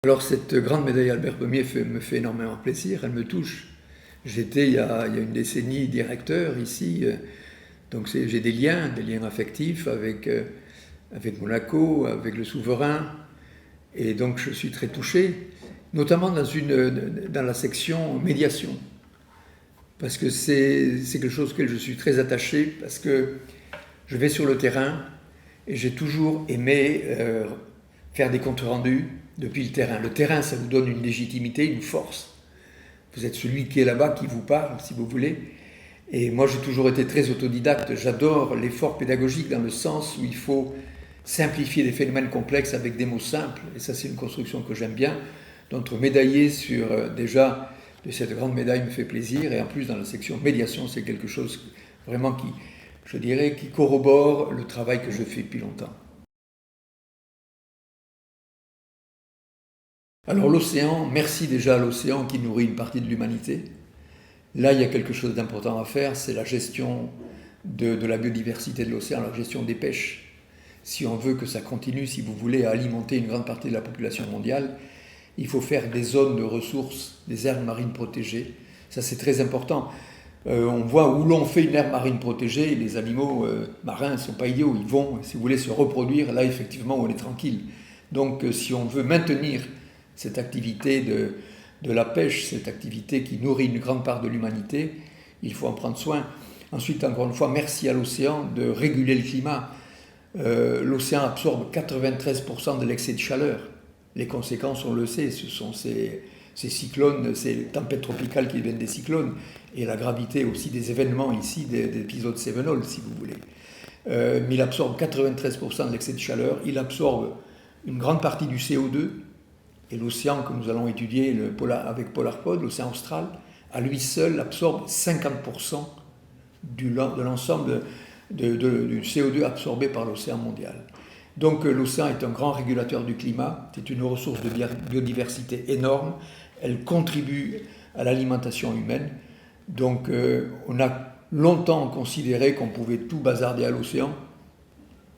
Alors cette grande médaille Albert Ier me fait énormément plaisir, elle me touche. J'étais il y a une décennie directeur ici, donc j'ai des liens affectifs avec Monaco, avec le souverain, et donc je suis très touché, notamment dans la section médiation, parce que c'est quelque chose auquel je suis très attaché, parce que je vais sur le terrain et j'ai toujours aimé faire des comptes rendus depuis le terrain. Le terrain, ça vous donne une légitimité, une force. Vous êtes celui qui est là-bas, qui vous parle, si vous voulez. Et moi, j'ai toujours été très autodidacte. J'adore l'effort pédagogique dans le sens où il faut simplifier des phénomènes complexes avec des mots simples. Et ça, c'est une construction que j'aime bien. Donc, médailler sur déjà de cette grande médaille me fait plaisir. Et en plus, dans la section médiation, c'est quelque chose vraiment qui, je dirais, qui corrobore le travail que je fais depuis longtemps. Alors l'océan, merci déjà à l'océan qui nourrit une partie de l'humanité. Là, il y a quelque chose d'important à faire, c'est la gestion de la biodiversité de l'océan, la gestion des pêches. Si on veut que ça continue, si vous voulez alimenter une grande partie de la population mondiale, il faut faire des zones de ressources, des aires marines protégées. Ça, c'est très important. On voit où l'on fait une aire marine protégée, les animaux marins ne sont pas idiots, ils vont, si vous voulez, se reproduire. Là, effectivement, on est tranquille. Donc, si on veut maintenir cette activité de la pêche, cette activité qui nourrit une grande part de l'humanité, il faut en prendre soin. Ensuite, encore une fois, merci à l'océan de réguler le climat. L'océan absorbe 93% de l'excès de chaleur. Les conséquences, on le sait, ce sont ces cyclones, ces tempêtes tropicales qui deviennent des cyclones, et la gravité aussi des événements ici, des épisodes Cévenol, si vous voulez. Mais il absorbe 93% de l'excès de chaleur, il absorbe une grande partie du CO2, et l'océan que nous allons étudier avec PolarPod, l'océan austral, à lui seul absorbe 50% de l'ensemble du CO2 absorbé par l'océan mondial. Donc l'océan est un grand régulateur du climat, c'est une ressource de biodiversité énorme, elle contribue à l'alimentation humaine. Donc on a longtemps considéré qu'on pouvait tout bazarder à l'océan,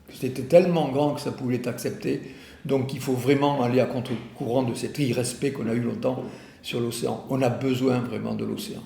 que c'était tellement grand que ça pouvait être accepté. Donc il faut vraiment aller à contre-courant de cet irrespect qu'on a eu longtemps sur l'océan. On a besoin vraiment de l'océan.